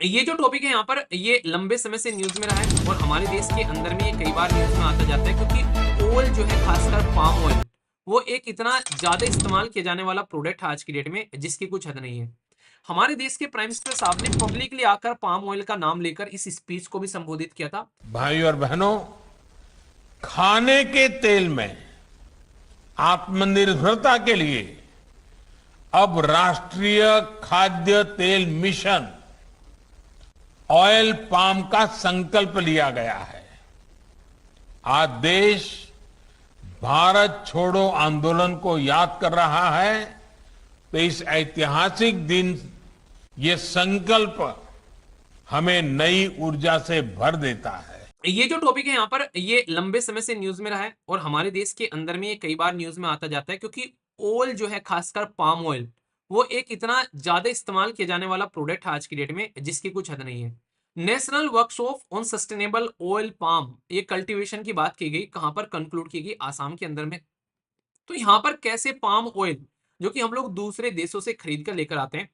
ये जो टॉपिक है यहाँ पर, ये लंबे समय से न्यूज में रहा है और हमारे देश के अंदर में ये कई बार न्यूज में आता जाता है, क्योंकि ऑयल जो है, खासकर पाम ऑयल, वो एक इतना ज्यादा इस्तेमाल किया जाने वाला प्रोडक्ट है आज की डेट में, जिसकी कुछ हद नहीं है। हमारे देश के प्राइम मिनिस्टर साहब ने पब्लिकली आकर पाम ऑयल का नाम लेकर इस स्पीच को भी संबोधित किया था। भाई और बहनों, खाने के तेल में आत्मनिर्भरता के लिए अब राष्ट्रीय खाद्य तेल मिशन ऑयल पाम का संकल्प लिया गया है। आज देश भारत छोड़ो आंदोलन को याद कर रहा है, तो इस ऐतिहासिक दिन ये संकल्प हमें नई ऊर्जा से भर देता है। ये जो टॉपिक है यहाँ पर, ये लंबे समय से न्यूज में रहा है और हमारे देश के अंदर में ये कई बार न्यूज में आता जाता है, क्योंकि ऑयल जो है, खासकर पाम ऑयल, वो एक इतना ज्यादा इस्तेमाल किया जाने वाला प्रोडक्ट है आज की डेट में, जिसकी कुछ हद नहीं है। National workshop on sustainable oil palm, ये कल्टीवेशन की बात की गई, कहां पर कंक्लूड की गई, आसाम के अंदर में। तो यहाँ पर कैसे पाम ऑयल, जो कि हम लोग दूसरे देशों से खरीद कर लेकर आते हैं,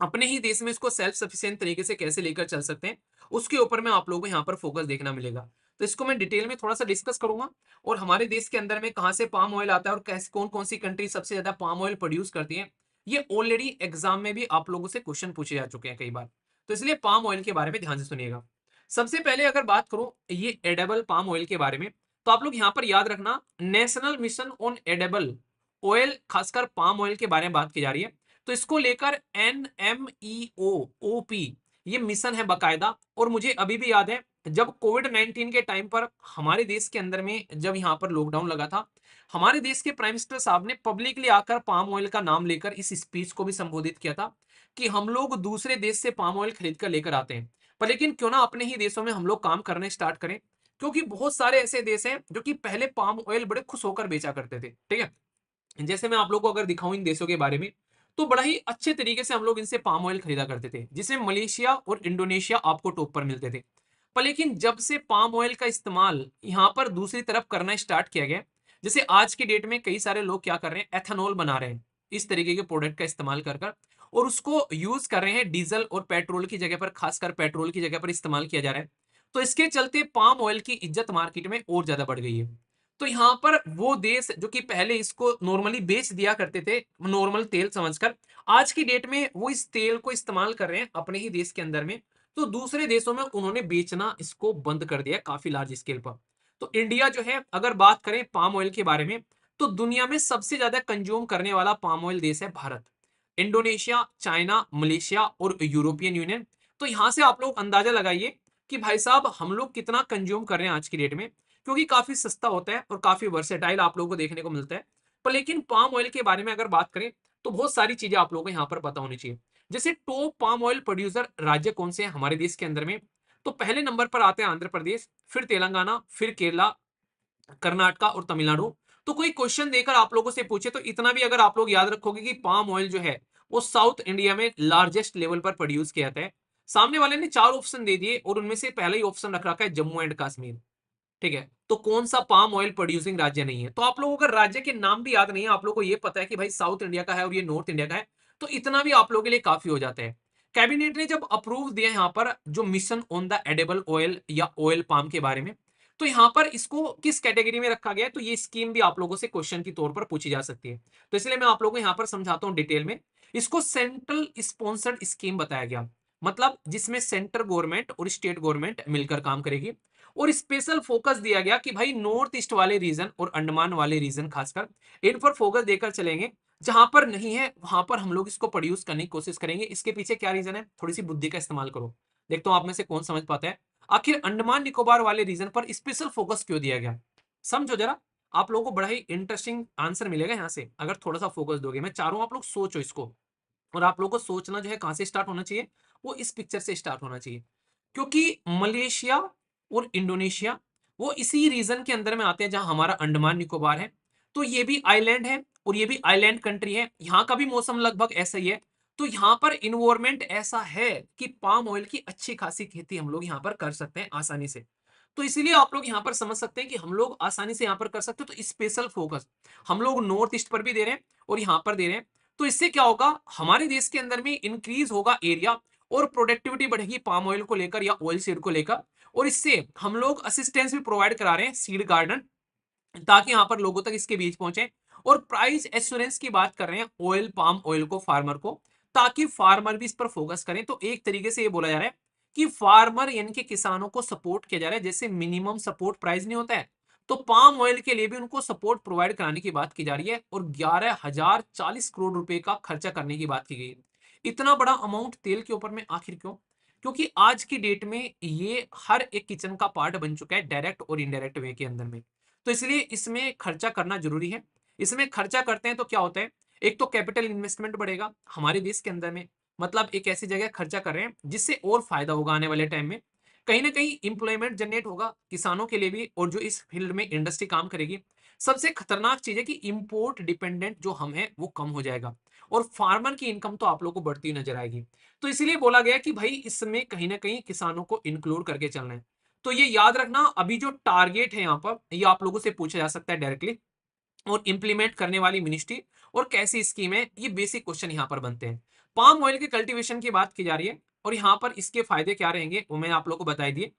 अपने ही देश में इसको सेल्फ सफिशिएंट तरीके से कैसे लेकर चल सकते हैं, उसके ऊपर में आप लोगों को यहाँ पर फोकस देखना मिलेगा। तो इसको मैं डिटेल में थोड़ा सा डिस्कस करूंगा, और हमारे देश के अंदर में कहाँ से पाम ऑयल आता है और कैसे कौन कौन सी कंट्री सबसे ज्यादा पाम ऑयल प्रोड्यूस करती है, ये ऑलरेडी एग्जाम में भी आप लोगों से क्वेश्चन पूछे जा चुके हैं कई बार। तो इसलिए पाम ऑयल के बारे में ध्यान से सुनिएगा। सबसे पहले अगर बात करूं ये एडेबल पाम ऑयल के बारे में, तो आप लोग यहाँ पर याद रखना, national mission on edible oil, खासकर पाम ऑयल के बारे में बात की जा रही है। तो इसको लेकर NMEO-OP ये मिशन है बकायदा। और मुझे अभी भी याद है, जब कोविड-19 के टाइम पर हमारे देश के अंदर में जब यहाँ पर लॉकडाउन लगा था, हमारे देश के प्राइम मिनिस्टर साहब ने पब्लिकली आकर पाम ऑयल का नाम लेकर इस स्पीच को भी संबोधित किया था कि हम लोग दूसरे देश से पाम ऑयल खरीद कर लेकर आते हैं, पर लेकिन क्यों ना अपने ही देशों में हम लोग काम करने स्टार्ट करें, क्योंकि बहुत सारे ऐसे देश हैं जो कि पहले पाम ऑयल बड़े खुश होकर बेचा करते थे। ठीक है, जैसे मैं आप लोगों को अगर दिखाऊं इन देशों के बारे में, तो बड़ा ही अच्छे तरीके से हम लोग इनसे पाम ऑयल खरीदा करते थे, जिसमें मलेशिया और इंडोनेशिया आपको टॉप पर मिलते थे। पर लेकिन जब से पाम ऑयल का इस्तेमाल यहाँ पर दूसरी तरफ करना स्टार्ट किया गया, जैसे आज की डेट में कई सारे लोग क्या कर रहे हैं, एथेनॉल बना रहे हैं इस तरीके के प्रोडक्ट का इस्तेमाल कर कर, और उसको यूज कर रहे हैं डीजल और पेट्रोल की जगह पर, खासकर पेट्रोल की जगह पर इस्तेमाल किया जा रहा है। तो इसके चलते पाम ऑयल की इज्जत मार्केट में और ज्यादा बढ़ गई है। तो यहाँ पर वो देश जो कि पहले इसको नॉर्मली बेच दिया करते थे नॉर्मल तेल समझकर, आज की डेट में वो इस तेल को इस्तेमाल कर रहे हैं अपने ही देश के अंदर में। तो दूसरे देशों में उन्होंने बेचना इसको बंद कर दिया काफी लार्ज स्केल पर। तो इंडिया जो है, अगर बात करें पाम ऑयल के बारे में, तो दुनिया में सबसे ज्यादा कंज्यूम करने वाला पाम ऑयल देश है भारत। इंडोनेशिया, चाइना, मलेशिया और यूरोपियन यूनियन। तो यहां से आप लोग अंदाजा लगाइए कि भाई साहब हम लोग कितना कंज्यूम कर रहे हैं आज की डेट में, क्योंकि काफी सस्ता होता है और काफी वर्सेटाइल आप लोगों को देखने को मिलता है। पर लेकिन पाम ऑयल के बारे में अगर बात करें, तो बहुत सारी चीजें आप लोगों को यहाँ पर पता होनी चाहिए। जैसे टॉप पाम ऑयल प्रोड्यूसर राज्य कौन से हैं हमारे देश के अंदर में, तो पहले नंबर पर आते हैं आंध्र प्रदेश, फिर तेलंगाना, फिर केरला, कर्नाटका और तमिलनाडु। तो कोई क्वेश्चन देकर आप लोगों से पूछे, तो इतना भी अगर आप लोग याद रखोगे कि पाम ऑयल जो है वो साउथ इंडिया में लार्जेस्ट लेवल पर प्रोड्यूस किया जाता है। सामने वाले ने चार ऑप्शन दे दिए और उनमें से पहला ही ऑप्शन रख रखा है जम्मू एंड कश्मीर। ठीक है, तो कौन सा पाम ऑयल प्रोड्यूसिंग राज्य नहीं है। तो आप लोगों को अगर राज्य के नाम भी याद नहीं है, आप लोगों को ये पता है कि भाई साउथ इंडिया का है और ये नॉर्थ इंडिया का है, तो इतना भी आप लोगों के लिए काफी हो जाता है। कैबिनेट ने जब अप्रूव दिया यहाँ पर जो mission on the edible oil या ऑयल पाम के बारे में, तो यहाँ पर इसको किस कैटेगरी में रखा गया है, तो ये स्कीम भी आप लोगों से क्वेश्चन के तौर पर पूछी जा सकती है। तो इसलिए मैं आप लोगों को यहाँ पर समझाता हूँ डिटेल में। इसको सेंट्रल स्पॉन्सर्ड स्कीम बताया गया, मतलब जिसमें सेंट्रल गवर्नमेंट और स्टेट गवर्नमेंट मिलकर काम करेगी। और स्पेशल फोकस दिया गया कि भाई नॉर्थ ईस्ट वाले रीजन और अंडमान वाले रीजन खासकर इन पर फोकस देकर चलेंगे। जहां पर नहीं है वहां पर हम लोग इसको प्रोड्यूस करने की कोशिश करेंगे। इसके पीछे क्या रीजन है, थोड़ी सी बुद्धि का इस्तेमाल करो, देखता हूं आप में से कौन समझ पाता है। आखिर अंडमान निकोबार वाले रीजन पर स्पेशल फोकस क्यों दिया गया, समझो जरा। आप लोगों को बड़ा ही इंटरेस्टिंग आंसर मिलेगा यहाँ से अगर थोड़ा सा फोकस दोगे। मैं चाह रहा हूं आप लोग सोचो इसको, और आप लोगों को सोचना जो है कहां से स्टार्ट होना चाहिए, वो इस पिक्चर से स्टार्ट होना चाहिए। क्योंकि मलेशिया और इंडोनेशिया वो इसी रीजन के अंदर में आते हैं जहां हमारा अंडमान निकोबार है। तो ये भी आइलैंड है और ये भी आइलैंड कंट्री है, यहाँ का भी मौसम लगभग ऐसा ही है। तो यहाँ पर इन्वायरमेंट ऐसा है कि पाम ऑयल की अच्छी खासी खेती हम लोग यहाँ पर कर सकते हैं आसानी से। तो इसीलिए आप लोग यहाँ पर समझ सकते हैं कि हम लोग आसानी से यहाँ पर कर सकते हैं। तो स्पेशल फोकस हम लोग नॉर्थ ईस्ट पर भी दे रहे हैं और यहाँ पर दे रहे हैं। तो इससे क्या होगा, हमारे देश के अंदर में इंक्रीज होगा एरिया, और प्रोडक्टिविटी बढ़ेगी पाम ऑयल को लेकर या ऑयल सीड को लेकर। और इससे हम लोग असिस्टेंस भी प्रोवाइड करा रहे हैं सीड गार्डन, ताकि यहाँ पर लोगों तक इसके बीज पहुंचे। और प्राइस एश्योरेंस की बात कर रहे हैं ऑयल पाम ऑयल को फार्मर को, ताकि फार्मर भी इस पर फोकस करें। तो एक तरीके से ये बोला जा रहा है कि फार्मर यानी कि किसानों को सपोर्ट किया जा रहा है। जैसे मिनिमम सपोर्ट प्राइस नहीं होता है, तो पाम ऑयल के लिए भी उनको सपोर्ट प्रोवाइड कराने की बात की जा रही है। और 11,040 करोड़ रुपए का खर्चा करने की बात की गई है। इतना बड़ा अमाउंट तेल के ऊपर में आखिर क्यों? क्योंकि आज की डेट में ये हर एक किचन का पार्ट बन चुका है, डायरेक्ट और इनडायरेक्ट वे के अंदर में। तो इसलिए इसमें खर्चा करना जरूरी है। इसमें खर्चा करते हैं तो क्या होता है, एक तो कैपिटल इन्वेस्टमेंट बढ़ेगा हमारे देश के अंदर में, मतलब एक ऐसी जगह खर्चा कर रहे हैं जिससे और फायदा होगा आने वाले टाइम में। कहीं ना कहीं इंप्लॉयमेंट जनरेट होगा किसानों के लिए भी, और जो इस फील्ड में इंडस्ट्री काम करेगी। सबसे खतरनाक चीज है कि इंपोर्ट डिपेंडेंट जो हम हैं वो कम हो जाएगा, और फार्मर की इनकम तो आप लोगों को बढ़ती नजर आएगी। तो इसीलिए बोला गया कि भाई इसमें कहीं ना कहीं किसानों को इंक्लूड करके चलना है। तो ये याद रखना, अभी जो टारगेट है यहाँ पर, ये आप लोगों से पूछा जा सकता है डायरेक्टली, और इंप्लीमेंट करने वाली मिनिस्ट्री और कैसी स्कीम है, ये बेसिक क्वेश्चन यहाँ पर बनते हैं। पाम ऑयल के कल्टीवेशन की बात की जा रही है, और यहाँ पर इसके फायदे क्या रहेंगे वो मैंने आप लोगों को बता दिए।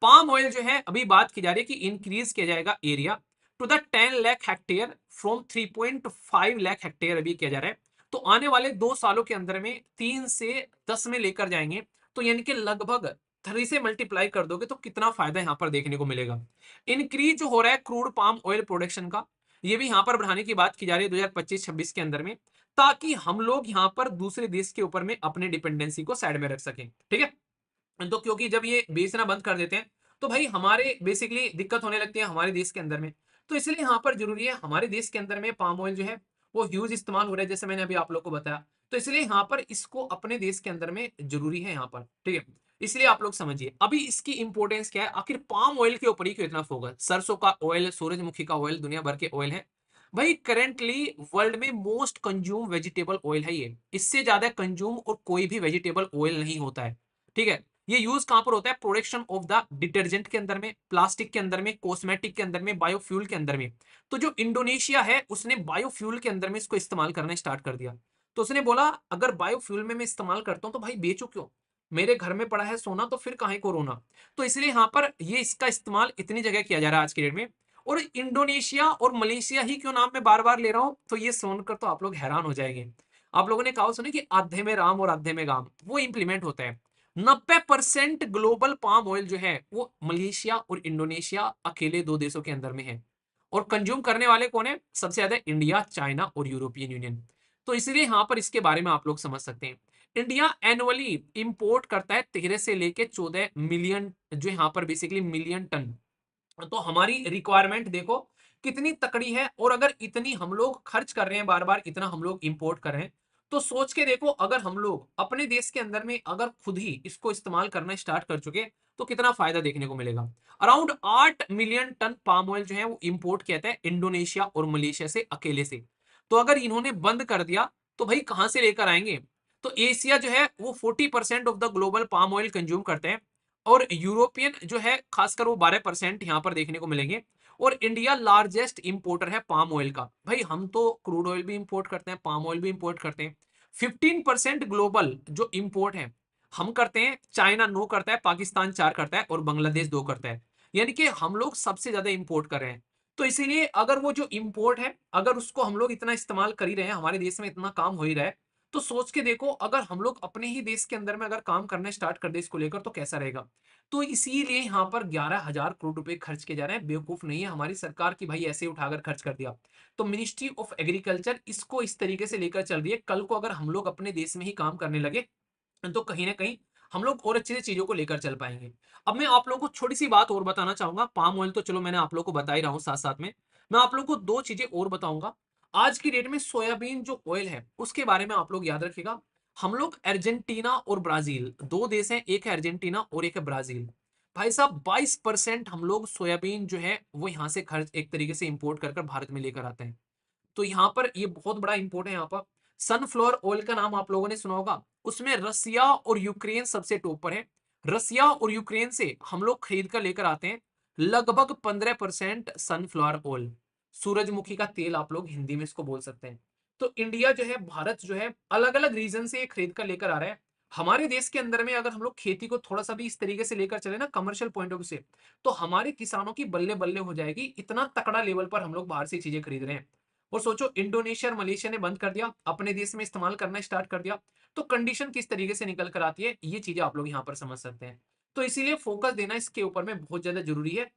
पाम ऑयल जो है अभी बात की जा रही है कि इंक्रीज किया जाएगा area to the 10 lakh hectare from 3.5 lakh hectare अभी किया जा रहा है। तो आने वाले 2 सालों के अंदर में 3 से 10 में लेकर जाएंगे। तो यानी कि लगभग 3 से मल्टीप्लाई कर दोगे तो कितना फायदा यहाँ पर देखने को मिलेगा। इंक्रीज जो हो रहा है क्रूड पाम ऑयल प्रोडक्शन का, ये भी यहाँ पर बढ़ाने की बात की जा रही है 2025-26 के अंदर में, ताकि हम लोग यहाँ पर दूसरे देश के ऊपर में अपने डिपेंडेंसी को साइड में रख सकें। ठीक है, तो क्योंकि जब ये बेचना बंद कर देते हैं तो भाई हमारे बेसिकली दिक्कत होने लगती है हमारे देश के अंदर में। तो इसलिए यहाँ पर जरूरी है, हमारे देश के अंदर में पाम ऑयल जो है वो ह्यूज इस्तेमाल हो रहा है, जैसे मैंने अभी आप लोग को बताया। तो इसलिए यहाँ पर इसको अपने देश के अंदर में जरूरी है यहाँ पर। ठीक है, इसलिए आप लोग समझिए अभी इसकी इंपॉर्टेंस क्या है। आखिर पाम ऑयल के ऊपर ही क्यों इतना फोकस? सरसों का ऑयल, सूरजमुखी का ऑयल, दुनिया भर के ऑयल है भाई। करेंटली वर्ल्ड में मोस्ट कंज्यूम वेजिटेबल ऑयल है ये, इससे ज्यादा कंज्यूम और कोई भी वेजिटेबल ऑयल नहीं होता है। ठीक है, ये यूज कहां पर होता है? प्रोडक्शन ऑफ द डिटर्जेंट के अंदर में, प्लास्टिक के अंदर में, कॉस्मेटिक के अंदर में, बायोफ्यूल के अंदर में। तो जो इंडोनेशिया है उसने बायोफ्यूल के अंदर में इसको इस्तेमाल करना स्टार्ट कर दिया। तो उसने बोला अगर बायोफ्यूल में मैं इस्तेमाल करता हूं तो भाई बेचो क्यों, मेरे घर में पड़ा है सोना तो फिर काहे को रोना। तो इसलिए यहाँ पर ये इसका इस्तेमाल इतनी जगह किया जा रहा है आज के डेट में। और इंडोनेशिया और मलेशिया ही क्यों नाम मैं बार बार ले रहा हूं, तो ये सुनकर तो आप लोग हैरान हो जाएंगे। आप लोगों ने कहा सुने कि आधे में राम और आधे में गाम, वो इंप्लीमेंट होता है। 90% ग्लोबल पाम ऑयल जो है वो मलेशिया और इंडोनेशिया अकेले 2 देशों के अंदर में है। और कंज्यूम करने वाले कौन है? सबसे ज्यादा इंडिया, चाइना और यूरोपियन यूनियन। तो इसलिए यहां पर इसके बारे में आप लोग समझ सकते हैं। इंडिया एनुअली इंपोर्ट करता है 13 से लेके 14 मिलियन, जो यहाँ पर बेसिकली मिलियन टन। तो हमारी रिक्वायरमेंट देखो कितनी तकड़ी है। और अगर इतनी हम लोग खर्च कर रहे हैं, बार बार इतना हम लोग इंपोर्ट कर रहे हैं, तो सोच के देखो अगर हम लोग अपने देश के अंदर में अगर खुद ही इसको इस्तेमाल करना स्टार्ट कर चुके तो कितना फायदा देखने को मिलेगा। Around 8 million ton palm oil जो है वो इंपोर्ट किया है इंडोनेशिया और मलेशिया से अकेले से। तो अगर इन्होंने बंद कर दिया तो भाई कहां से लेकर आएंगे? तो एशिया जो है वो 40% of the global palm oil consume करते हैं, और यूरोपियन जो है खासकर वो 12% यहाँ पर देखने को मिलेंगे। और इंडिया लार्जेस्ट इंपोर्टर है पाम ऑयल का। भाई हम तो क्रूड ऑयल भी इंपोर्ट करते हैं, पाम ऑयल भी इंपोर्ट करते हैं। 15% ग्लोबल जो इंपोर्ट है हम करते हैं, चाइना 9 करता है, पाकिस्तान 4 करता है और बांग्लादेश 2 करता है। यानी कि हम लोग सबसे ज्यादा इंपोर्ट कर रहे हैं। तो इसीलिए अगर वो जो इंपोर्ट है अगर उसको हम लोग इतना इस्तेमाल कर ही रहे हैं, हमारे देश में इतना काम हो ही रहा है, तो सोच के देखो अगर हम लोग अपने ही देश के अंदर में अगर काम करना स्टार्ट कर दे इसको लेकर तो कैसा रहेगा। तो इसीलिए यहाँ पर 11,000 करोड़ रुपए खर्च किए जा रहे हैं। बेवकूफ नहीं है हमारी सरकार की भाई ऐसे उठाकर खर्च कर दिया। तो मिनिस्ट्री ऑफ एग्रीकल्चर इसको इस तरीके से लेकर चल रही है। कल को अगर हम लोग अपने देश में ही काम करने लगे तो कहीं ना कहीं हम लोग और अच्छे से चीजों को लेकर चल पाएंगे। अब मैं आप लोगों को छोटी सी बात और बताना चाहूंगा। पाम ऑयल तो चलो मैंने आप लोगों को बता ही रहा हूँ, साथ साथ में मैं आप लोगों को 2 चीजें और बताऊंगा। आज की डेट में सोयाबीन जो ऑयल है उसके बारे में आप लोग याद रखिएगा। हम लोग अर्जेंटीना और ब्राजील 2 देश हैं, एक है अर्जेंटीना और एक है ब्राजील। भाई साहब 22% हम लोग सोयाबीन जो है वो यहाँ से खर्च एक तरीके से इंपोर्ट कर भारत में लेकर आते हैं। तो यहाँ पर ये बहुत बड़ा इंपोर्ट है। यहाँ पर सनफ्लावर ऑयल का नाम आप लोगों ने सुना होगा, उसमें रसिया और यूक्रेन सबसे टॉप पर है। रसिया और यूक्रेन से हम लोग खरीद कर लेकर आते हैं लगभग 15% सनफ्लावर ऑयल, सूरजमुखी का तेल आप लोग हिंदी में इसको बोल सकते हैं। तो इंडिया जो है, भारत जो है, अलग अलग रीजन से ये खरीद कर लेकर आ रहा है। हमारे देश के अंदर में अगर हम लोग खेती को थोड़ा सा भी इस तरीके से लेकर चले ना कमर्शियल पॉइंट ऑफ व्यू से, तो हमारे किसानों की बल्ले बल्ले हो जाएगी। इतना तकड़ा लेवल पर हम लोग बाहर से चीजें खरीद रहे हैं। और सोचो, इंडोनेशिया और मलेशिया ने बंद कर दिया, अपने देश में इस्तेमाल करना स्टार्ट कर दिया, तो कंडीशन किस तरीके से निकल कर आती है, ये चीजें आप लोग यहाँ पर समझ सकते हैं। तो इसीलिए फोकस देना इसके ऊपर में बहुत ज्यादा जरूरी है।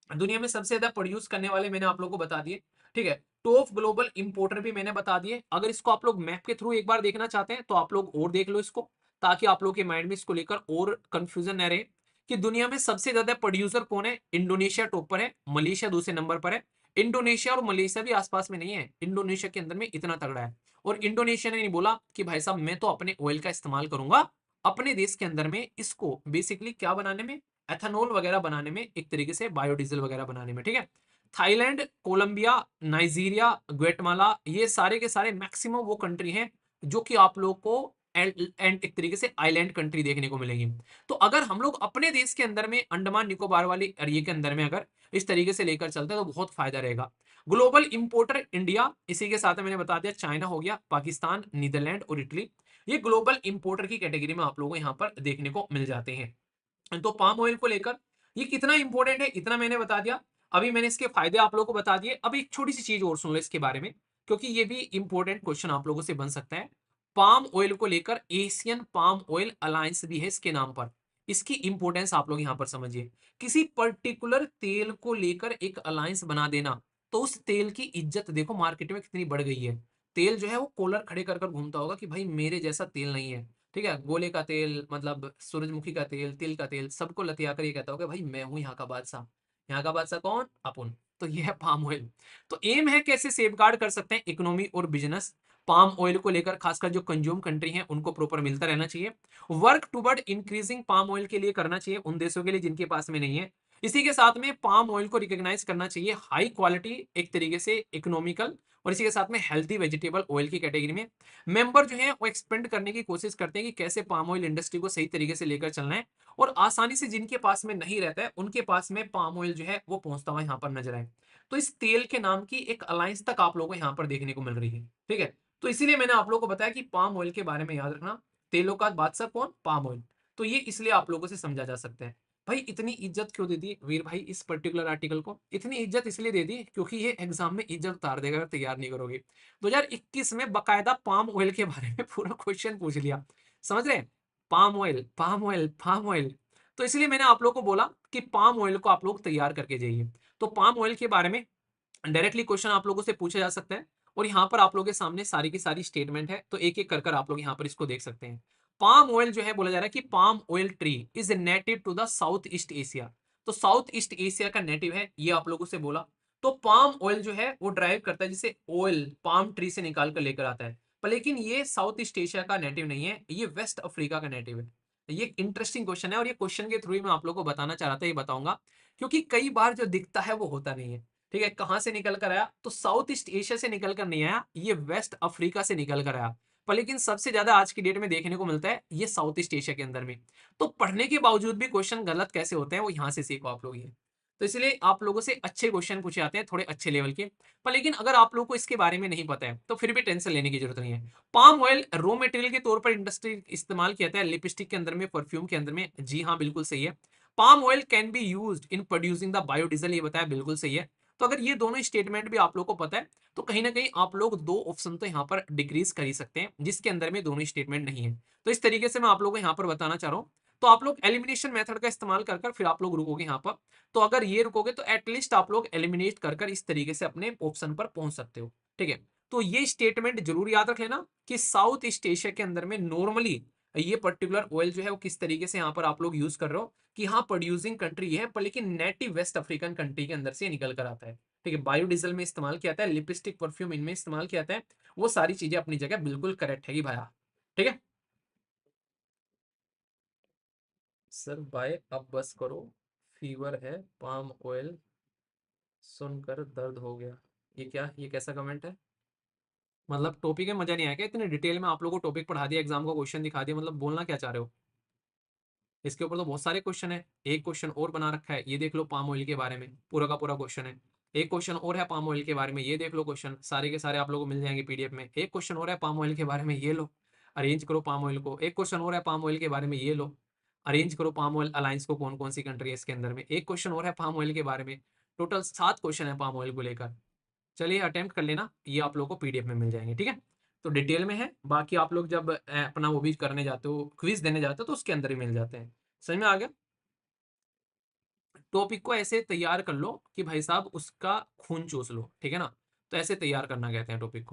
दुनिया में सबसे ज्यादा प्रोड्यूस करने वाले मैंने आप लोगों को बता दिए, ठीक है। टॉप ग्लोबल इंपोर्टर भी मैंने बता दिए। अगर इसको आप लोग मैप के थ्रू एक बार देखना चाहते हैं तो आप लोग और देख लो इसको, ताकि आप लोग के माइंड में इसको लेकर और कंफ्यूजन न रहे कि दुनिया में सबसे ज्यादा प्रोड्यूसर कौन है। इंडोनेशिया टॉप पर है, मलेशिया दूसरे नंबर पर है। इंडोनेशिया और मलेशिया भी आसपास में नहीं है, इंडोनेशिया के अंदर में इतना तगड़ा है। और इंडोनेशिया ने नहीं बोला कि भाई साहब मैं तो अपने ऑयल का इस्तेमाल करूंगा अपने देश के अंदर में, इसको बेसिकली क्या बनाने में, एथेनॉल वगैरह बनाने में, एक तरीके से बायोडीजल वगैरह बनाने में, ठीक है। थाईलैंड, कोलंबिया, नाइजीरिया, ग्वेटमाला, ये सारे के सारे मैक्सिमम वो कंट्री हैं जो कि आप लोग को एंड एक तरीके से आइलैंड कंट्री देखने को मिलेगी। तो अगर हम लोग अपने देश के अंदर में अंडमान निकोबार वाली एरिया के अंदर में अगर इस तरीके से लेकर चलते हैं तो बहुत फायदा रहेगा। ग्लोबल इंपोर्टर इंडिया, इसी के साथ मैंने बता दिया चाइना हो गया, पाकिस्तान, नीदरलैंड और इटली, ये ग्लोबल इंपोर्टर की कैटेगरी में आप लोगों को यहाँ पर देखने को मिल जाते हैं। तो पाम ऑयल को लेकर ये कितना इंपॉर्टेंट है इतना मैंने बता दिया। अभी मैंने इसके फायदे आप लोगों को बता दिए। अब एक छोटी सी चीज और सुन लो इसके बारे में, क्योंकि ये भी इंपॉर्टेंट क्वेश्चन आप लोगों से बन सकता है। पाम ऑयल को लेकर एशियन पाम ऑयल अलायंस भी है इसके नाम पर। इसकी इंपॉर्टेंस आप लोग यहां पर समझिए। किसी पर्टिकुलर तेल को लेकर एक अलायंस बना देना, तो उस तेल की इज्जत देखो मार्केट में कितनी बढ़ गई है। तेल जो है वो कॉलर खड़े कर कर घूमता होगा कि भाई मेरे जैसा तेल नहीं है, ठीक है। गोले का तेल, मतलब सूरजमुखी का तेल, तिल का तेल, सबको लतिया कर ये कहता होगा भाई मैं हूं यहाँ का बादशाह। यहाँ का बादशाह कौन? अपन। तो ये है पाम ऑयल। तो एम है कैसे सेफगार्ड कर सकते हैं इकोनॉमी और बिजनेस। पाम ऑयल को लेकर खासकर जो कंज्यूम कंट्री है उनको प्रॉपर मिलता रहना चाहिए। Work toward increasing palm oil के लिए करना चाहिए उन देशों के लिए जिनके पास में नहीं है। इसी के साथ में पाम ऑयल को रिकॉग्नाइज करना चाहिए हाई क्वालिटी एक तरीके से इकोनॉमिकल, और इसी के साथ में हेल्थी वेजिटेबल ऑयल की कैटेगरी में मेंबर जो है वो एक्सपेंड करने की कोशिश करते हैं कि कैसे पाम ऑयल इंडस्ट्री को सही तरीके से लेकर चलना है। और आसानी से जिनके पास में नहीं रहता है उनके पास में पाम ऑयल जो है वो पहुंचता हुआ यहाँ पर नजर आए। तो इस तेल के नाम की एक अलायंस तक आप लोगों को यहाँ पर देखने को मिल रही है, ठीक है। तो इसीलिए मैंने आप लोगों को बताया कि पाम ऑयल के बारे में याद रखना। तेलों का बादशाह कौन? Palm oil. तो ये इसलिए आप लोगों से समझा जा सकता है। भाई इतनी इज्जत क्यों दे दी वीर भाई इस पर्टिकुलर आर्टिकल को? इतनी इज्जत इसलिए दे दी क्योंकि ये एग्जाम में इज्जत उतार देगा अगर तैयार नहीं करोगे। 2021 में बकायदा पाम ऑयल के बारे में पूरा क्वेश्चन पूछ लिया, समझ रहे हैं? Palm oil, palm oil, palm oil. तो इसलिए मैंने आप लोगों को बोला कि पाम ऑयल को आप लोग तैयार करके जाइए। तो पाम ऑयल के बारे में डायरेक्टली क्वेश्चन आप लोगों से पूछा जा सकता है। और यहाँ पर आप लोगों के सामने सारी की सारी स्टेटमेंट है, तो एक एक कर कर आप लोग यहाँ पर इसको देख सकते हैं। पाम ऑयल जो है बोला जा रहा है कि palm oil tree is native to the South East Asia. तो साउथ ईस्ट एशिया का नेटिव है, ये आप लोगों से बोला। तो पाम ऑयल जो है वो ड्राइव करता है जिसे ऑयल पाम ट्री से निकाल कर लेकर आता है, पर लेकिन ये साउथ ईस्ट एशिया का नेटिव नहीं है, ये वेस्ट अफ्रीका का नेटिव है। ये एक इंटरेस्टिंग क्वेश्चन है और ये क्वेश्चन के थ्रू ही मैं आप लोग को बताना चाह रहा था, ये बताऊंगा। क्योंकि कई बार जो दिखता है वो होता नहीं है, ठीक है। कहां से निकल कर आया? तो साउथ ईस्ट एशिया से निकल कर नहीं आया, ये वेस्ट अफ्रीका से निकल कर आया। पर लेकिन सबसे ज्यादा आज की डेट में देखने को मिलता है ये साउथ ईस्ट एशिया के अंदर में। तो पढ़ने के बावजूद भी क्वेश्चन गलत कैसे होते हैं वो यहां से सीखो आप लोग ये। तो इसलिए आप लोगों से अच्छे क्वेश्चन पूछे जाते हैं, थोड़े अच्छे लेवल के। पर लेकिन अगर आप लोगों को इसके बारे में नहीं पता है तो फिर भी टेंशन लेने की जरूरत नहीं है। पाम ऑयल रॉ मटेरियल के तौर पर इंडस्ट्री इस्तेमाल किया जाता है, लिपस्टिक के अंदर में, परफ्यूम के अंदर में। जी हाँ, बिल्कुल सही है। Palm oil can be used in producing the biodiesel, ये बताया, बिल्कुल सही है। तो अगर ये दोनों स्टेटमेंट भी आप लोग को पता है तो कहीं ना कहीं आप लोग दो ऑप्शन तो यहाँ पर डिक्रीज कर ही सकते हैं जिसके अंदर में दोनों स्टेटमेंट नहीं है। तो इस तरीके से मैं आप लोगों को यहाँ पर बताना चाह रहा हूँ। तो आप लोग एलिमिनेशन मेथड का इस्तेमाल कर कर फिर आप लोग रुकोगे यहाँ पर। तो अगर ये रुकोगे तो एटलीस्ट आप लोग एलिमिनेट कर कर इस तरीके से अपने ऑप्शन पर पहुंच सकते हो, ठीक है। तो ये स्टेटमेंट जरूर याद रख लेना कि साउथ ईस्ट एशिया के अंदर में नॉर्मली ये पर्टिकुलर ऑयल जो है वो किस तरीके से यहाँ पर आप लोग यूज कर रहे हो कि हाँ प्रोड्यूसिंग कंट्री है, पर लेकिन नेटिव वेस्ट अफ्रीकन कंट्री के अंदर से निकल कर आता है, ठीक है। बायोडीजल में इस्तेमाल किया जाता है, लिपस्टिक परफ्यूम इनमें इस्तेमाल किया जाता है। वो सारी चीजें अपनी जगह बिल्कुल करेक्ट है भाई, ठीक है। सर बाय, अब बस करो, फीवर है, पाम ऑयल सुनकर दर्द हो गया। ये क्या, ये कैसा कमेंट है? मतलब टॉपिक में मजा नहीं आया क्या? इतने डिटेल में आप लोगों को टॉपिक पढ़ा दिया, एग्जाम का क्वेश्चन दिखा दिया, मतलब बोलना क्या चाह रहे हो? इसके ऊपर तो बहुत सारे क्वेश्चन है। एक क्वेश्चन और बना रखा है, ये देख लो, पाम ऑयल के बारे में पूरा का पूरा क्वेश्चन है। एक क्वेश्चन और है पाम ऑयल के बारे में, ये देख लो क्वेश्चन, सारे के सारे आप लोगों को मिल जाएंगे पीडीएफ में। एक क्वेश्चन और है पाम ऑयल के बारे में, ये लो। अरेंज करो पाम ऑयल को। एक क्वेश्चन और है पाम ऑयल के बारे में, ये लो। अरेंज करो पाम ऑयल अलायंस को, कौन कौन सी कंट्री है इसके अंदर में। एक क्वेश्चन और है पाम ऑयल के बारे में। टोटल 7 क्वेश्चन है पाम ऑयल को लेकर। चलिए अटेम्प्ट कर लेना, ये आप लोगों को पीडीएफ में मिल जाएंगे, ठीक है। तो डिटेल में है, बाकी आप लोग जब अपना वो भी करने जाते हो, क्विज देने जाते हो, तो उसके अंदर ही मिल जाते हैं। समझ में आ गया। टॉपिक को ऐसे तैयार कर लो कि भाई साहब उसका खून चूस लो, ठीक है ना। तो ऐसे तैयार करना कहते हैं टॉपिक को।